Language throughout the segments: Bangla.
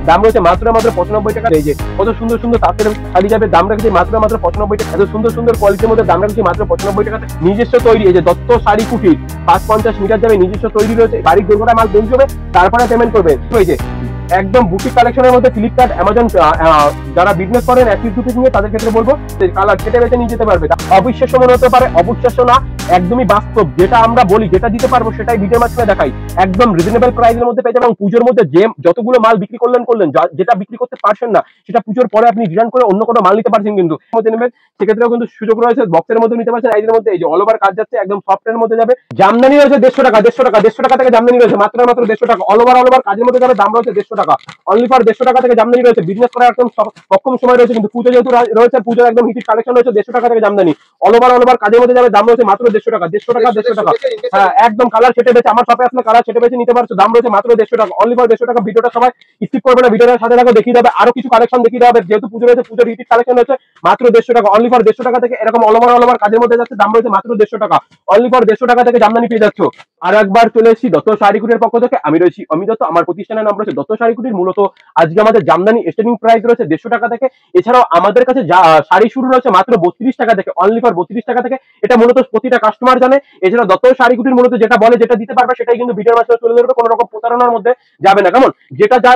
দাম রয়েছে মাত্র 95 টাকা। এই যে কত সুন্দর সুন্দর তাঁতের শাড়ি যাবে, দাম রাখছি মাত্র 95 টাকা। এত সুন্দর সুন্দর কোয়ালিটির মধ্যে দাম রাখছি মাত্র 95 টাকা। নিজস্ব তৈরি এই যে দত্ত শাড়ি কুটির 550 মিটার যাবে, নিজস্ব তৈরি রয়েছে। বাড়ির দুর্ঘটনা মাল পৌঁছবে, তারপরে পেমেন্ট করবে। এই যে একদম বুটিক কালেকশনের মধ্যে ফ্লিপকার্ট, অ্যামাজন যারা বিজনেস করেন এক পিস দু পিস নিয়ে তাদের ক্ষেত্রে বলবো কালার কেটে বেছে নিয়ে যেতে পারবে। অবিশ্বাস্য মনে হতে পারে, অবিশ্বাস্য না, একদমই বাস্তব। যেটা আমরা বলি, যেটা দিতে পারবো সেটাই ভিডিওর মাধ্যমে দেখাই। একদম রিজনেবল প্রাইসের মধ্যে পেয়ে যাবেন। এবং পুজোর মধ্যে যে যতগুলো মাল বিক্রি করলেন, যেটা বিক্রি করতে পারছেন না সেটা পুজোর পরে আপনি রিটার্ন করে অন্য কোনো মাল নিতে পারছেন। কিন্তু নেবেন সেক্ষেত্রেও কিন্তু সুযোগ রয়েছে। বক্সের মধ্যে নিতে পারছেন, এর মধ্যে এই যে অল ওভার কাজ যাচ্ছে, একদম সফটের মধ্যে যাবে। জামদানি রয়েছে 150 টাকা, 150 টাকা থেকে জামদানি রয়েছে মাত্র 150 টাকা। অল ওভার কাজের মধ্যে যাবে, দাম রয়েছে 150 টাকা। অনলি ফর 150 টাকা থেকে জামদানি রয়েছে। বিজনেস করার একদম সক্ষম সময় রয়েছে, কিন্তু পুজো যেহেতু রয়েছে, পুজোর একদম হিট কালেকশন রয়েছে। 150 টাকা থেকে জামদানি অল ওভার কাজের মধ্যে যাবে, দাম রয়েছে মাত্র 150 টাকা। 150 টাকা। হ্যাঁ, একদম কালার ছেটে বেছে আমার শপে আসলে কালার ছেটে বেছে নিতে পারছো, দাম রয়েছে মাত্র 150 টাকা। অনলি ফর 150 টাকা। ভিডিওটা সবাই স্কিপ করবে না, ভিডিওটার সাথে থাকো, দেখিয়ে যাবে আরো কিছু কালেকশন দেখিয়ে হবে। যেহেতু পুজো রয়েছে, পুজোর হিট কালেকশন রয়েছে মাত্র 150 টাকা। অনলি ফর 150 টাকা থেকে এরকম অল ওভার কাজের মধ্যে যাচ্ছে, দাম রয়েছে মাত্র 150 টাকা। অনলি ফর 150 টাকা থেকে জামদানি পেয়ে যাচ্ছ। আর একবার চলে এসেছি দত্ত শাড়ি কুটির পক্ষ থেকে। আমি রয়েছি অমিত দত্ত, আমার প্রতিষ্ঠানের নাম রয়েছে দত্ত শাড়ি কুটির। মূলত আজকে আমাদের জামদানি স্টার্টিং প্রাইস রয়েছে 150 টাকা থেকে। এছাড়াও আমাদের কাছে শাড়ি শুরু রয়েছে মাত্র 32 টাকা থেকে, অনলি ফর 32 টাকা থেকে। এটা মূলত প্রতিটা কাস্টমার জানে। এছাড়া দত্ত শাড়ি কুটির মূলত যেটা বলে, যেটা দিতে পারবে সেটাই কিন্তু ভিডিওর মাধ্যমে তুলে ধরবে, কোনো রকম প্রতারণার মধ্যে যাবে না। কেমন? যেটা যা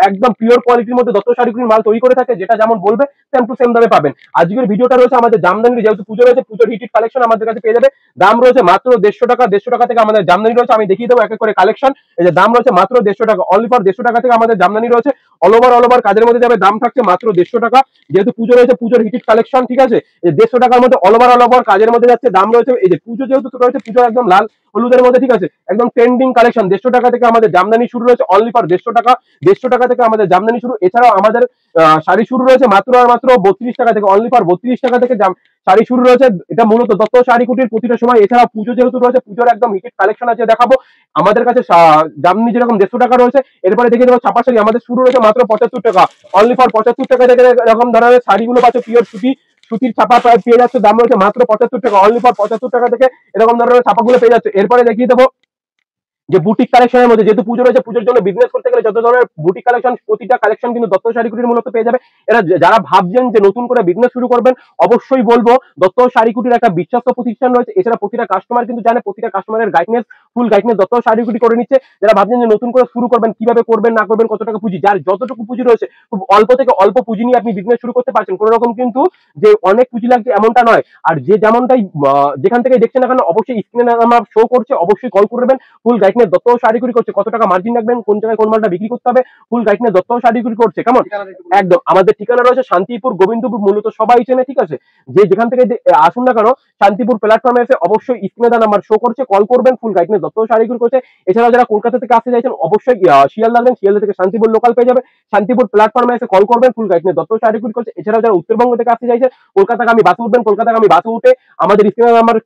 একদম পিওর কোয়ালিটির মধ্যে দত্ত শাড়ি কুটির মাল তৈরি করে থাকে, যেটা যেমন বলবে সেম টু সেম দামে পাবেন। আজকের ভিডিওটা রয়েছে আমাদের জামদানি, যেহেতু পুজো রয়েছে, পুজোর হিট কালেকশন আমাদের কাছে পেয়ে যাবে। দাম রয়েছে মাত্র 150 টাকা। 150 টাকা থেকে আমাদের জামদানি রয়েছে, আমি দেখিয়ে দেবো এক এক করে কালেকশন। এই যে দাম রয়েছে মাত্র 150 টাকা। অনলি ফর 150 টাকা থেকে আমাদের জামদানি রয়েছে। অল ওভার কাজের মধ্যে যাবে, দাম থাকছে মাত্র 150 টাকা। যেহেতু পুজো রয়েছে, পুজোর হিট কালেকশন, ঠিক আছে। 150 টাকার মধ্যে অল ওভার কাজের মধ্যে যাচ্ছে, দাম রয়েছে। এই যে পুজো যেহেতু রয়েছে, পুজো একদম লাল হলুদের মধ্যে, ঠিক আছে, একদম ট্রেন্ডিং কালেকশন। 150 টাকা থেকে আমাদের জামদানি শুরু রয়েছে, অনলি ফর 150 টাকা। 150 টাকা থেকে আমাদের জামদানি শুরু। এছাড়াও আমাদের শাড়ি শুরু রয়েছে মাত্র 32 টাকা থেকে, অনলি ফর 32 টাকা থেকে শাড়ি শুরু রয়েছে। এটা মূলত দত্ত শাড়ি কুটির প্রতিটা সময়। এছাড়া পুজো যেহেতু রয়েছে, পুজোর একদম হিট কালেকশন আছে, দেখাবো। আমাদের কাছে জামদানি যেরকম 150 টাকা রয়েছে, এরপরে দেখে দেবো ছাপা শাড়ি আমাদের শুরু রয়েছে মাত্র 75 টাকা। অনলি ফর 75 টাকা থেকে এরকম ধরনের শাড়িগুলো পাচ্ছে পিওর সুতির ছাপা পেয়ে যাচ্ছে, দাম রয়েছে মাত্র 75 টাকা। অনলি ফর 75 টাকা থেকে এরকম ধরনের ছাপাগুলো পেয়ে যাচ্ছে। এরপরে দেখিয়ে দেবো যে বুটিক কালেকশনের মধ্যে, যেহেতু পুজো রয়েছে, পুজোর জন্য বিজনেস করতে গেলে যত ধরনের বুটিক কালেকশন, প্রতিটা কালেকশন কিন্তু দত্ত শাড়ি কুটির মূলত পেয়ে যাবে। এরা যারা ভাবছেন যে নতুন করে বিজনেস শুরু করবেন, অবশ্যই বলবো দত্ত শাড়ি কুটির একটা বিশ্বস্ত প্রতিষ্ঠান রয়েছে। এছাড়া প্রতিটা কাস্টমার কিন্তু জানে, প্রতিটা কাস্টমারের গাইডনেস, ফুল গাইডনেস দত্ত শাড়ি কুটি করে নিচ্ছে। যারা ভাবছেন যে নতুন করে শুরু করবেন, কিভাবে করবেন না করবেন, কত টাকা পুঁজি, যার যতটুকু পুঁজি রয়েছে, খুব অল্প থেকে অল্প পুঁজি নিয়ে আপনি বিজনেস শুরু করতে পারছেন। কোনো রকম কিন্তু যে অনেক পুঁজি লাগছে এমনটা নয়। আর যে যেমনটাই যেখান থেকে দেখছেন না কেন, অবশ্যই স্ক্রিনে আমার শো করছে, অবশ্যই কল করবেন। ফুল গাইডনেস দত্ত শাড়ি কুটি করছে, কত টাকা মার্জিন রাখবেন, কোন জায়গায় কোন মালটা বিক্রি করতে হবে, ফুল গাইডনেস দত্ত শাড়ি কুটি করছে। কেমন? একদম আমাদের ঠিকানা রয়েছে শান্তিপুর, গোবিন্দপুর, মূলত সবাই চেনে, ঠিক আছে। যে যেখান থেকে আসুন না কেন, শান্তিপুর প্ল্যাটফর্মে এসে অবশ্যই স্ক্রিনে দেওয়া নাম্বার শো করছে, কল করবেন। ফুল গাইডনেস দত্ত শাড়ি কুটি করছে। এছাড়াও যারা কলকাতা থেকে আসতে চাইছেন, অবশ্যই শিয়ালদা আসবেন, শিয়ালদা থেকে শান্তিপুর লোকাল পেয়ে যাবে। শান্তিপুর প্ল্যাটফর্মে এসে কল করবেন, ফুল গাইডনেস দত্ত শাড়ি কুটি করছে। এছাড়াও যারা উত্তরবঙ্গ থেকে আসতে চাইছেন, কলকাতাকে আমি বাসে উঠবেন, কলকাতাকে আমি বাসে উঠে আমাদের স্ক্রিনে নাম্বার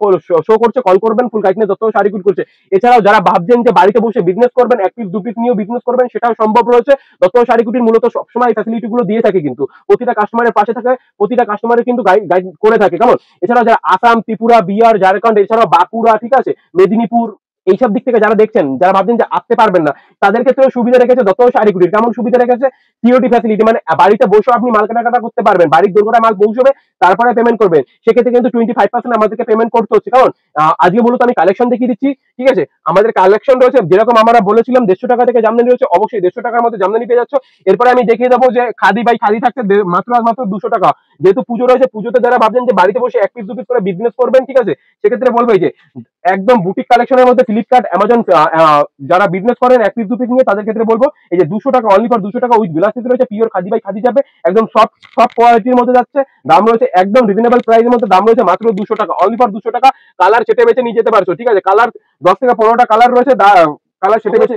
শো করছে, কল করবেন, ফুল গাইডনেস দত্ত শাড়ি কুটি করছে। এছাড়াও যারা ভাবছেন যে বাড়িতে বসে বিজনেস করবেন, এক পিস দু পিস নিয়েও বিজনেস করবেন, সেটাও সম্ভব রয়েছে। দত্ত শাড়ি কুটির মূলত সবসময় ফ্যাসিলিটি গুলো দিয়ে থাকে, কিন্তু প্রতিটা কাস্টমারের পাশে থাকে, প্রতিটা কাস্টমারের কিন্তু গাইড করে থাকে। কেমন? এছাড়াও যারা আসাম, ত্রিপুরা, বিহার, ঝাড়খণ্ড, এছাড়াও বাঁকুড়া, ঠিক আছে, মেদিনীপুর, এইসব দিক থেকে যারা দেখছেন, যারা ভাবছেন যে আসতে পারবেন না, তাদের ক্ষেত্রেও সুবিধা রেখেছে দত্ত শাড়ি কুটির। কেমন সুবিধা রেখেছে? সিওটি ফ্যাসিলিটি, মানে বাড়িতে বসে আপনি মাল কেনাকাটা করতে পারবেন। বাড়ির দুর্ঘটনা মাল পৌঁছবে, তারপরে পেমেন্ট করবেন। সেক্ষেত্রে কিন্তু 25% আমাদেরকে পেমেন্ট করতে হচ্ছে। কারণ আজকে মূলত আমি কালেকশন দেখিয়ে দিচ্ছি, ঠিক আছে। আমাদের কালেকশন রয়েছে যেরকম আমরা বলেছিলাম 150 টাকা থেকে জামদানি রয়েছে, অবশ্যই 150 টাকার মধ্যে জামদানি পেয়ে যাচ্ছ। এরপরে আমি দেখিয়ে দেবো যে খাদি বাই খাদি থাকছে মাত্র 200 টাকা। যেহেতু পুজো রয়েছে, পুজোতে যারা ভাবছেন যে বাড়িতে বসে এক পিস দু পিস করে বিজনেস করবেন, ঠিক আছে, সেক্ষেত্রে বলবো যে একদম বুটিক কালেকশনের মধ্যে ফ্লিপকার্ট, অ্যামাজন যারা বিজনেস করেন এক পিস দু পিস নিয়ে, তাদের ক্ষেত্রে বলবো এই যে 200 টাকা, অনলি ফর 200 টাকা উইথ বিলাসিত রয়েছে, পিওর খাদি বাই খাদি যাবে, একদম সফট কোয়ালিটির মধ্যে যাচ্ছে। দাম রয়েছে একদম রিজনেবল প্রাইসের মধ্যে, দাম রয়েছে মাত্র 200 টাকা, অনলি ফর 200 টাকা। কালার চেটে বেছে নিয়ে যেতে পারছো, ঠিক আছে। কালার 10 থেকে 15টা কালার রয়েছে, কালার ছেটে বেছে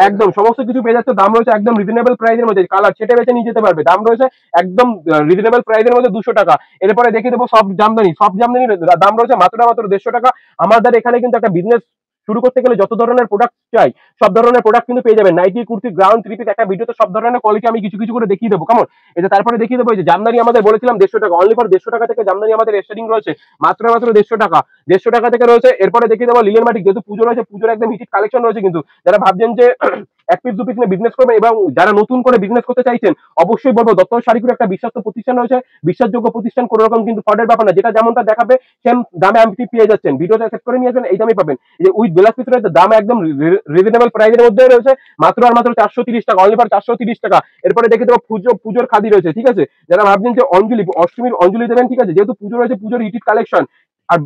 একদম সমস্ত কিছু পেয়ে যাচ্ছে। দাম রয়েছে একদম রিজনেবল প্রাইসের মধ্যে, কালার ছেটে বেছে নিয়ে যেতে পারবে। দাম রয়েছে একদম রিজনেবল প্রাইসের মধ্যে 200 টাকা। এরপরে দেখিয়ে দেবো সব জামদানি, দাম রয়েছে মাত্র 150 টাকা। আমাদের এখানে কিন্তু একটা বিজনেস শুরু করতে গেলে যত ধরনের প্রোডাক্ট চাই, সব ধরনের প্রোডাক্ট কিন্তু পেয়ে যাবেন। নাইটি, কুর্তি, গ্রাউন্ড, থ্রি পিস, একটা ভিডিওতে সব ধরনের কোয়ালিটি আমি কিছু কিছু করে দেখিয়ে দেবো। কেমন? এটা তারপরে দেখিয়ে দেবো যে জামদানি আমাদের বলেছিলাম 150 টাকা, অনলি ফর 150 টাকা থেকে জামদানি আমাদের স্টার্টিং রয়েছে মাত্র 150 টাকা। 150 টাকা থেকে রয়েছে। এরপরে দেখিয়ে দেবো লিলেন মাটি, যেহেতু পুজো রয়েছে, পুজোর একদম হিট কালেকশন রয়েছে। কিন্তু যারা ভাবছেন যে এক পিস দু পিস নিয়ে বিজনেস করবেন, এবং যারা নতুন করে বিজনেস করতে চাইছেন অবশ্যই বলবো দত্ত শাড়িগুলো একটা বিশ্বাস্ত প্রতিষ্ঠান রয়েছে, বিশ্বাসযোগ্য প্রতিষ্ঠান, কোনো রকম কিন্তু ফ্রডের ব্যাপার না, যেটা যেমনটা দেখাবে সেম দামে আপনি পেয়ে যাচ্ছেন, ভিডিওতে সেট করে নিয়ে আসবেন এই দামে পাবেন। এই যে উইথ ব্লাউজ পিস রয়েছে, দাম একদম রিজনেবল প্রাইসের মধ্যে রয়েছে, মাত্র আর মাত্র 430 টাকা, অনলি ফর 430 টাকা। এরপরে দেখে দেবো পুজোর খাদি রয়েছে, ঠিক আছে, যারা ভাবছেন যে অঞ্জলি অষ্টমীর অঞ্জলি দেবেন, ঠিক আছে, যেহেতু পুজো রয়েছে, পুজোর হিট কালেকশন। আর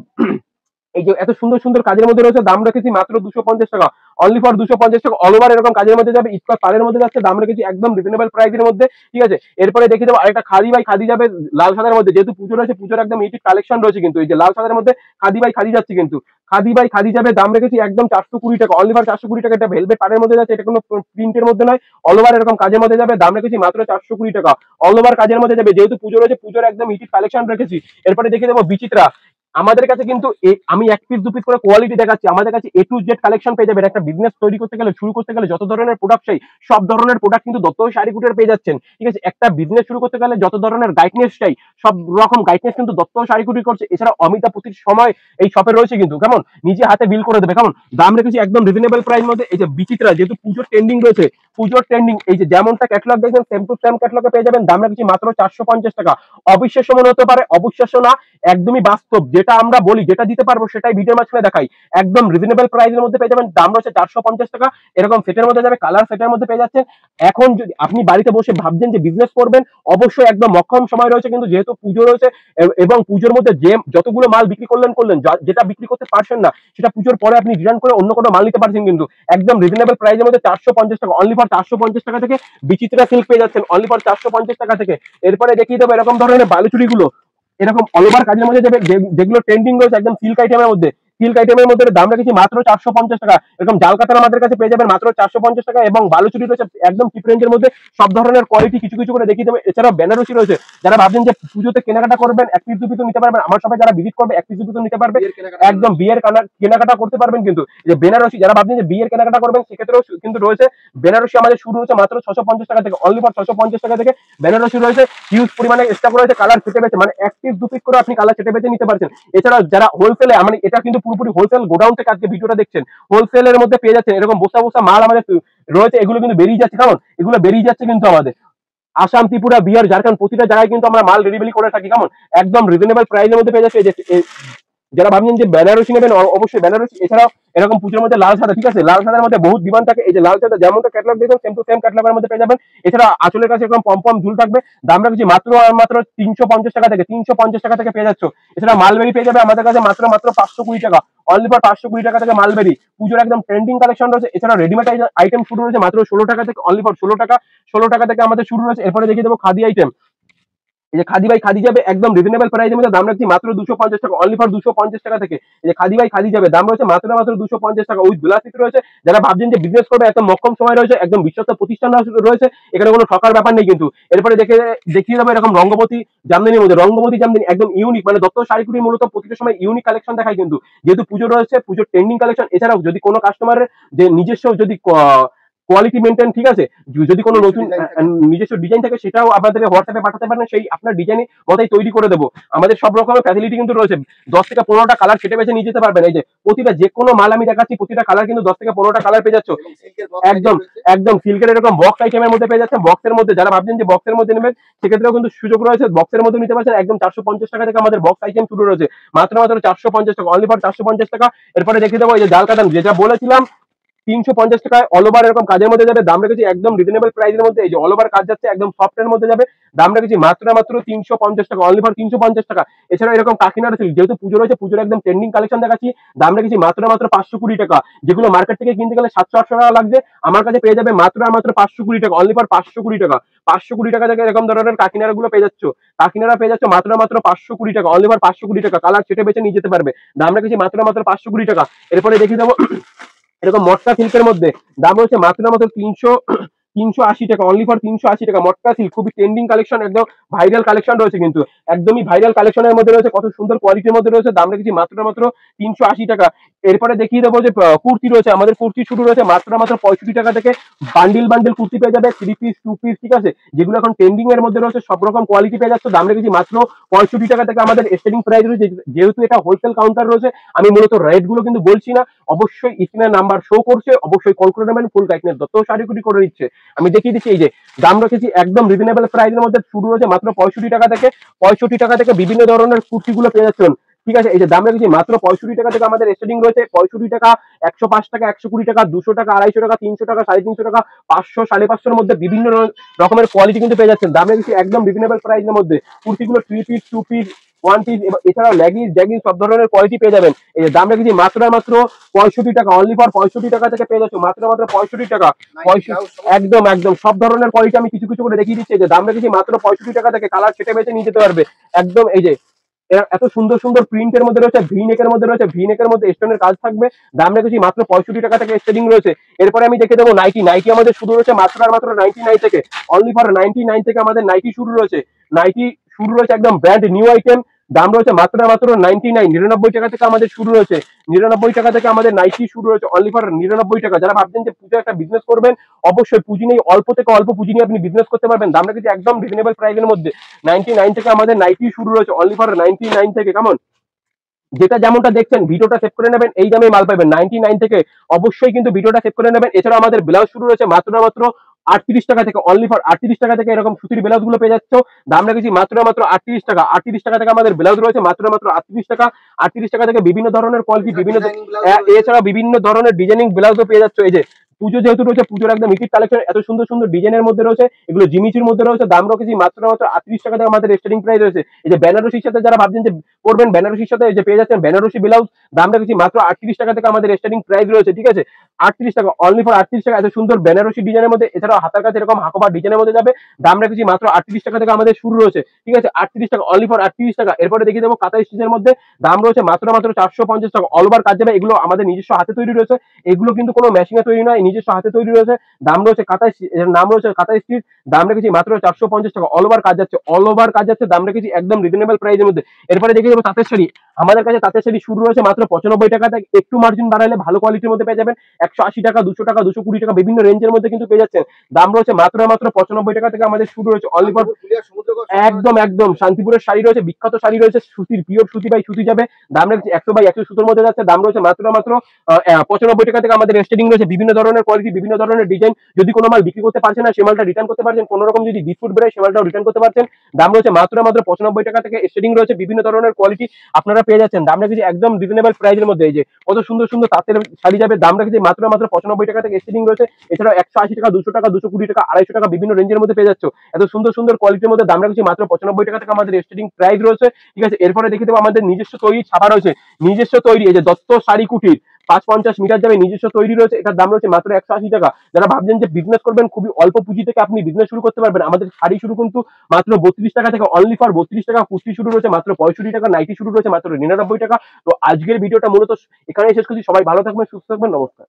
এই যে এত সুন্দর সুন্দর কাজের মধ্যে রয়েছে, দাম রেখেছি মাত্র 250 টাকা, অনলি ফর 250 টাকা, অল ওভার এরকম কাজের মধ্যে যাবে, ইস্পাত তারের মধ্যে যাচ্ছে, দাম রেখেছি একদম রিজনেবল প্রাইসের মধ্যে, ঠিক আছে। এরপরে দেখে দেবো আরেকটা খাদি বাই খাদি যাবে লাল সাদার মধ্যে, যেহেতু পুজো রয়েছে, পুজোর একদম হিট কালেকশন রয়েছে কিন্তু, এই যে লাল সাদার মধ্যে খাদি বাই খাদি যাচ্ছে কিন্তু, খাদি বাই খাদি যাবে, দাম রেখেছি একদম 420 টাকা, অনলি ফর 420 টাকা। এটা ভেলভেট পাড়ের মধ্যে যাচ্ছে, এটা কোনো প্রিন্টের মধ্যে নয়, অল ওভার এরকম কাজের মধ্যে যাবে, দাম রেখেছি মাত্র 420 টাকা, অল ওভার কাজের মধ্যে যাবে, যেহেতু পুজো রয়েছে, পুজোর একদম হিট কালেকশন রেখেছি। এরপরে দেখে দেবো বিচিত্রা। আমাদের কাছে কিন্তু আমি এক পিস দু পিস করে কোয়ালিটি দেখাচ্ছি, আমাদের কাছে এ টু জেড কালেকশন পেয়ে যাবেন। একটা বিজনেস তৈরি করতে গেলে, শুরু করতে গেলে যত ধরনের প্রোডাক্ট চাই, সব ধরনের প্রোডাক্ট কিন্তু দত্ত শাড়ি কুটির পেয়ে যাচ্ছেন, ঠিক আছে। একটা বিজনেস শুরু করতে গেলে যত ধরনের গাইডনেস চাই, সব রকম গাইডনেস কিন্তু দত্ত শাড়ি কুটির করছে। এছাড়া অমিতা প্রতির সময় এই শপে রয়েছে কিন্তু, কেমন নিজে হাতে বিল করে দেবে, কেমন দাম রেখেছি একদম রিজনেবল প্রাইস মধ্যে। এই যে বিচিত্রা, যেহেতু পুজোর ট্রেন্ডিং রয়েছে, পুজোর ট্রেন্ডিং, এই যে যেমনটা ক্যাটলগ দেখবেন সেম টু সেম ক্যাটলগে পেয়ে যাবেন, দাম রেখেছি মাত্র 450 টাকা। অবিশ্বাস্য মনে হতে পারে, অবিশ্বাস্য না, একদমই বাস্তব, যেটা আমরা বলি, যেটা দিতে পারবো সেটাই ভিডিওর মাঝখানে দেখাই। একদম রিজনেবল প্রাইসের মধ্যে পেয়ে যাবেন, দাম রয়েছে 450 টাকা, এরকম সেটের মধ্যে যাবে, কালার সেটের মধ্যে পেয়ে যাচ্ছেন। এখন যদি আপনি বাড়িতে বসে ভাবছেন যে বিজনেস করবেন, অবশ্যই একদম মক্ষম সময় রয়েছে কিন্তু, যেহেতু পুজো রয়েছে, এবং পুজোর মধ্যে যে যতগুলো মাল বিক্রি করলেন, যেটা বিক্রি করতে পারছেন না সেটা পুজোর পরে আপনি রিটার্ন করে অন্য কোনো মাল নিতে পারছেন কিন্তু, একদম রিজনেবল প্রাইসের মধ্যে 450 টাকা, অনলি ফর 450 টাকা থেকে বিচিত্রা সিল্ক পেয়ে যাচ্ছেন, অনলি ফর 450 টাকা থেকে। এরপরে দেখিয়ে দেবো এরকম ধরনের বালুচুরিগুলো, এরকম অল ওভার কাজের মধ্যে যাবে, যেগুলো ট্রেন্ডিং রয়েছে একদম সিল্ক আইটেমের মধ্যে, সিল্ক আইটেমের মধ্যে দাম রেখেছি মাত্র 450 টাকা। এরকম জাল কাতার আমাদের কাছে পেয়ে যাবেন মাত্র 450 টাকা, এবং বালুচুরি রয়েছে একদম চিপ রেঞ্জের মধ্যে, সব ধরনের কোয়ালিটি কিছু কিছু করে দেখিয়ে দেবে। এছাড়াও বেনারসি রয়েছে, যারা ভাবছেন যে পুজোতে কেনাকাটা করবেন, এক পিস দু পিস নিতে পারবেন, আমার সবাই যারা ভিজিট করবে এক পিস দু পিস নিতে পারবে, একদম বিয়ের কেনাকাটা করতে পারবেন কিন্তু। যে বেনারসি যারা ভাবছেন যে বিয়ের কেনাকাটা করবেন, সেক্ষেত্রেও কিন্তু রয়েছে বেনারসি, আমাদের শুরু হচ্ছে মাত্র 650 টাকা থেকে, অনলি ফর 650 টাকা থেকে বেনারসি রয়েছে, হিউজ পরিমাণে স্টক রয়েছে, কালার সেটে বেছে, মানে এক পিস দু পিস করে আপনি কালার সেটে বেছে নিতে পারছেন। এছাড়া যারা হোলসেলে, মানে এটা কিন্তু পুরোপুরি হোলসেল গোডাউন থেকে আজকে ভিডিওটা দেখছেন, হোলসেলের মধ্যে পেয়ে যাচ্ছেন, এরকম বস্তা বস্তা মাল আমাদের রয়েছে, এগুলো কিন্তু বেরিয়ে যাচ্ছে, কেমন এগুলো বেরিয়ে যাচ্ছে কিন্তু আমাদের আসাম, ত্রিপুরা, বিহার, ঝাড়খণ্ড, প্রতিটা জায়গায় কিন্তু আমরা মাল ডেলিভারি করে থাকি, কেমন একদম রিজনেবল প্রাইসের মধ্যে পেয়ে যাচ্ছে। যারা ভাবছেন যে বেনারসি নেবেন, অবশ্যই বেনারসি। এছাড়াও এরকম পুজোর মধ্যে লাল সাদা, ঠিক আছে, লাল সাদার মধ্যে বহুত ডিমান্ড থাকে, এই যে লাল সাদা যেমনটা ক্যাটলগ দেখবেন সেম টু সেম ক্যাটলগের মধ্যে পেয়ে যাবেন। এছাড়া আঁচলের কাছে এরকম পম পম ঝুল থাকবে, দাম রাখছি মাত্র আর মাত্র 350 টাকা থেকে, 350 টাকা থেকে পেয়ে যাচ্ছ। এছাড়া মালবেরি পেয়ে যাবে আমাদের কাছে মাত্র 520 টাকা, অনলি ফর 520 টাকা থেকে মালবেরি, পুজোর একদম ট্রেন্ডিং কালেকশন রয়েছে। এছাড়া রেডিমেড আইটেম শুরু রয়েছে মাত্র 16 টাকা থেকে, অনলি ফর 16 টাকা, 16 টাকা থেকে আমাদের শুরু রয়েছে। এরপরে দেখিয়ে দেবো খাদি আইটেম, এই যে খাদি বাই খাদি যাবে একদম রিজনেবল প্রাইসের মধ্যে, দাম রাখছি মাত্র 250 টাকা, অনলি ফর 250 টাকা থেকে। এই যে খাদি বাই খাদি যাবে, দাম রয়েছে মাত্র 250 টাকা, উইথ গ্লাস রয়েছে। যারা ভাবছেন যে বিজনেস করবে, একদম মক্ষম সময় রয়েছে, একদম বিশ্বস্ত প্রতিষ্ঠান রয়েছে, এখানে কোনো ঠকার ব্যাপার নেই কিন্তু। এরপরে দেখিয়ে দেবো এরকম রঙ্গবতী জামদানির মধ্যে, রঙ্গবতী জামদানি একদম ইউনিক, মানে দত্ত শাড়িগুলি মূলত প্রতিটা সময় ইউনিক কালেকশন দেখায় কিন্তু, যেহেতু পুজো রয়েছে, পুজোর ট্রেন্ডিং কালেকশন। এছাড়াও যদি কোনো কাস্টমারের যে নিজস্ব যদি কোয়ালিটি মেনটেন, ঠিক আছে, যদি কোনো নতুন নিজস্ব ডিজাইন থাকে, সেটাও আপনাদের হোয়াটসঅ্যাপে পাঠাতে পারেন, সেই আপনার ডিজাইন মতাই তৈরি করে দেবো। আমাদের সব রকমের ফ্যাসিলিটি কিন্তু রয়েছে, 10 থেকে 15টা কালার সেটে বেছে নিয়ে যেতে পারবেন। এই যে প্রতিটা যে কোনো মাল আমি দেখাচ্ছি, প্রতিটা কালার কিন্তু 10 থেকে 15টা কালার পেয়ে যাচ্ছ, একদম একদম সিল্কের এরকম বক্স আইটেমের মধ্যে পেয়ে যাচ্ছে। বক্সের মধ্যে যারা ভাবছেন যে বক্সের মধ্যে নেবেন, সেক্ষেত্রেও কিন্তু সুযোগ রয়েছে, বক্সের মধ্যে নিতে পারছেন একদম 450 টাকা থেকে আমাদের বক্স আইটেম শুরু রয়েছে, মাত্র 450 টাকা, অনলি ফর 450 টাকা। এরপরে দেখিয়ে দেবো এই যে জাল কাতান, যেটা বলেছিলাম 350 টাকায় অল ওভার এরকম কাজের মধ্যে যাবে, দাম রেখেছি একদম রিজনেবল প্রাইসের মধ্যে। এই যে অল ওভার কাজ যাচ্ছে একদম সফটের মধ্যে যাবে, দাম রেখেছি মাত্র 350 টাকা, অনলি ফর 350 টাকা। এছাড়া এরকম কাকিনাড়া সিল্ক, যেহেতু পুজো রয়েছে, পুজোর একদম ট্রেন্ডিং কালেকশন দেখাচ্ছি, দাম রেখেছি মাত্র 520 টাকা, যেগুলো মার্কেট থেকে কিনতে গেলে 700-800 টাকা লাগছে, আমার কাছে পেয়ে যাবে মাত্র 520 টাকা, অনলি ফর 520 টাকা। 520 টাকা থেকে এরকম ধরনের কাকিনাড়া গুলো পেয়ে যাচ্ছ, কাকিনাড়া পেয়ে যাচ্ছ মাত্র 520 টাকা, অনলি ফর 520 টাকা, কালার সেটে বেছে নিয়ে যেতে পারবে, দাম রেখেছি মাত্র 520 টাকা। এরপরে দেখিয়ে দেবো এরকম মটকা সিল্কের মধ্যে, দাম হচ্ছে মাত্র 300 380 টাকা, অনলি ফর 380 টাকা। মটকা সিল্ক খুবই ট্রেন্ডিং কালেকশন, একদম ভাইরাল কালেকশন রয়েছে, কিন্তু একদমই ভাইরাল কালেকশনের মধ্যে রয়েছে, কত সুন্দর কোয়ালিটির মধ্যে রয়েছে। দাম রেখেছি মাত্র 380 টাকা। এরপরে দেখিয়ে দেবো যে কুর্তি রয়েছে, আমাদের কুর্তি শুরু রয়েছে মাত্র 65 টাকা থেকে। বান্ডিল বান্ডিল কুর্তি পেয়ে যাবে, 3 পিস 2 পিস, ঠিক আছে, যেগুলো এখন ট্রেন্ডিং এর মধ্যে রয়েছে, সব রকম কোয়ালিটি পেয়ে যাচ্ছে। দাম রেখেছি মাত্র 65 টাকা থেকে আমাদের স্টার্টিং প্রাইস রয়েছে। যেহেতু এটা হোলসেল কাউন্টার রয়েছে, আমি মূলত রেট গুলো কিন্তু বলছি না, অবশ্যই স্ক্রিনের নাম্বার শো করছে, অবশ্যই কল করে নেবেন। ফুল গাইডেন্স দত্ত শাড়িকুটি করে দিচ্ছে, আমি দেখিয়ে দিচ্ছি। এই যে দাম রেখেছি একদম রিজনেবল প্রাইসের মধ্যে, শুরু হয়েছে মাত্র 65 টাকা থেকে। 65 টাকা থেকে বিভিন্ন ধরনের কুর্তিগুলো পেয়ে যাচ্ছেন, ঠিক আছে। এই যে দাম রেখেছি মাত্র 65 টাকা থেকে আমাদের স্টার্টিং রয়েছে। 65 টাকা, 105 টাকা, 120 টাকা, 200 টাকা, 250 টাকা, 300 টাকা, 350 টাকা, 500, 550-এর মধ্যে বিভিন্ন রকমের কোয়ালিটি কিন্তু পেয়ে যাচ্ছেন। দাম রেখেছি একদম রিজনেবল প্রাইসের মধ্যে। কুর্তিগুলো 3 পিস 2 পিস 1 পিস, এছাড়াও লেগিংস জ্যাগিংস সব ধরনের কোয়ালিটি পেয়ে যাবেন। এই যে দাম রেখেছি মাত্র 65 টাকা, অনলি ফর 65 টাকা থেকে পেয়ে যাচ্ছে, মাত্র 65 টাকা। একদম একদম সব ধরনের কোয়ালিটি আমি কিছু কিছু করে দেখিয়ে দিচ্ছি। এই যে দাম রেখেছি মাত্র 65 টাকা থেকে, কালার সেটে বেছে নিয়ে যেতে পারবে। একদম এই যে এত সুন্দর সুন্দর প্রিন্টের মধ্যে রয়েছে, ভি নেকের মধ্যে রয়েছে, ভি নেকের মধ্যে স্টোনের কাজ থাকবে। দাম রেখেছি মাত্র 65 টাকা থেকে স্টার্টিং রয়েছে। এরপরে আমি দেখে দেবো নাইটি। নাইটি আমাদের শুরু রয়েছে মাত্র 99 থেকে, অনলি ফর 99 থেকে আমাদের নাইটি শুরু রয়েছে। নাইটি শুরু রয়েছে একদম ব্র্যান্ড নিউ আইটেম। দাম রয়েছে মাত্র 99, 99 টাকা থেকে আমাদের শুরু রয়েছে। 99 টাকা থেকে আমাদের নাইটি শুরু রয়েছে, অনলি ফর 99 টাকা। যারা ভাবছেন যে পুজো একটা বিজনেস করবেন, অবশ্যই পুঁজি নেই, অল্প থেকে অল্প পুঁজি নিয়ে আপনি বিজনেস করতে পারবেন। দামটা কিন্তু একদম রিজনেবল প্রাইসের মধ্যে। 99 থেকে আমাদের নাইটি শুরু রয়েছে, অনলি ফর 99 থেকে। কেমন, যেটা যেমনটা দেখছেন ভিডিওটা সেভ করে নেবেন, এই দামে মাল পাবেন 99 থেকে। অবশ্যই কিন্তু ভিডিওটা সেভ করে নেবেন। এছাড়া আমাদের ব্লাউজ শুরু রয়েছে মাত্র 38 টাকা থেকে, অনলি ফর 38 টাকা থেকে এরকম সুতির ব্লাউজ গুলো পেয়ে যাচ্ছ। দাম রেখেছি মাত্র 38 টাকা। 38 টাকা থেকে আমাদের ব্লাউজ রয়েছে মাত্র 38 টাকা। 38 টাকা থেকে বিভিন্ন ধরনের কোয়ালিটি, বিভিন্ন এছাড়া বিভিন্ন ধরনের ডিজাইনিং ব্লাউজও পেয়ে যাচ্ছ। এই যে পুজো যেহেতু রয়েছে, পুজোর একদম ইটির কালেকশন, এত সুন্দর সুন্দর ডিজাইনের মধ্যে রয়েছে, এগুলো জিমিচির মধ্যে রয়েছে। দাম রেখেছি মাত্র 38 টাকা থেকে আমাদের স্টার্টিং প্রাইস রয়েছে। এই যে বেনারসির সাথে যারা ভাবছেন যে করবেন, বেনারসির সাথে যে পেয়ে যাচ্ছেন বেনারসি ব্লাউজ, দাম রেখেছি মাত্র 38 টাকা থেকে আমাদের স্টার্টিং প্রাইস রয়েছে, ঠিক আছে। 38 টাকা, অনলি ফর 38 টাকা। এত সুন্দর বেনারসি ডিজাইনের মধ্যে, এছাড়াও হাতার কাছে এরকম হাকোবা ডিজাইনের মধ্যে যাবে। দাম রেখেছি মাত্র 38 টাকা থেকে আমাদের শুরু রয়েছে, ঠিক আছে। 38 টাকা, অনলি ফর 38 টাকা। এরপরে দেখিয়ে দেবো কাঁথা স্টিচের মধ্যে। দাম রয়েছে মাত্র 450 টাকা। অল ওভার কাজ যাবে, এগুলো আমাদের নিজস্ব হাতে তৈরি রয়েছে, এগুলো কিন্তু কোনো মেশিনে তৈরি নয়, নিজস্ব হাতে তৈরি রয়েছে। দাম রয়েছে কাঁথা, এর নাম রয়েছে কাঁথা স্টিচ। দাম রেখেছি মাত্র 450 টাকা। অল ওভার কাজ যাচ্ছে, অল ওভার কাজ যাচ্ছে। দাম রেখেছি একদম রিজনেবল প্রাইসের মধ্যে। এরপরে দেখিয়ে দেবো তাঁতের শাড়ি। আমাদের কাছে তাঁতের শাড়ি শুরু রয়েছে মাত্র 95 টাকা থেকে, একটু মার্জিন বাড়ালে ভালো কোয়ালিটির মধ্যে পেয়ে যাবেন। 180 টাকা, 200 টাকা, 220 টাকা, বিভিন্ন রেঞ্জের মধ্যে কিন্তু পেয়ে যাচ্ছেন। দাম রয়েছে মাত্র 95 টাকা থেকে আমাদের শুরু রয়েছে, অনলি ফর একদম একদম শান্তিপুরের শাড়ি রয়েছে, বিখ্যাত শাড়ি রয়েছে, সুতির পিওর সুতি বাই সুতি যাবে। দাম রয়েছে 100 বাই 100 সুতোর মধ্যে যাচ্ছে। দাম রয়েছে মাত্র 95 টাকা থেকে আমাদের স্টার্টিং রয়েছে। বিভিন্ন ধরনের কোয়ালিটি, বিভিন্ন ধরনের ডিজাইন। যদি কোনো মাল বিক্রি করতে পারছেন না, সে মালটা রিটার্ন করতে পারছেন। কোনো রকম যদি ডিসপুট বেরোয়, সে মালটাও রিটার্ন করতে পারছেন। দাম রয়েছে মাত্র 95 টাকা থেকে স্টার্টিং রয়েছে। বিভিন্ন ধরনের কোয়ালিটি আপনারা পেয়ে যাচ্ছেন, দাম রেখেছি একদম রিজনেবল প্রাইসের মধ্যে। এই যে কত সুন্দর সুন্দর তাঁতের শাড়ি যাবে, দাম রেখেছি মাত্র 95 টাকা থেকে স্টার্টিং রয়েছে। এছাড়াও 180 টাকা, 200 টাকা, 220 টাকা, 250 টাকা, বিভিন্ন রেঞ্জের মধ্যে পেয়ে যাচ্ছ। এত সুন্দর সুন্দর কোয়ালিটির মধ্যে দাম রাখছি মাত্র 95 টাকা থেকে আমাদের স্টার্টিং প্রাইস রয়েছে, ঠিক আছে। এরপরে দেখে দেবো আমাদের নিজস্ব তৈরি ছাপা রয়েছে, নিজস্ব তৈরি। এই যে দত্ত শাড়ি কুটির 550 মিটার যাবে, নিজস্ব তৈরি রয়েছে। এটার দাম রয়েছে মাত্র 180 টাকা। যারা ভাবছেন যে বিজনেস করবেন, খুবই অল্প পুঁজি থেকে আপনি বিজনেস শুরু করতে পারবেন, আমাদের শাড়ি শুরু কিন্তু মাত্র 32 টাকা থেকে, অনলি ফর 32 টাকা। কুর্তি শুরু রয়েছে মাত্র 65 টাকা, নাইটি শুরু রয়েছে মাত্র 99 টাকা। তো আজকের ভিডিওটা মূলত এখানেই শেষ করছি। সবাই ভালো থাকবেন, সুস্থ থাকবেন, নমস্কার।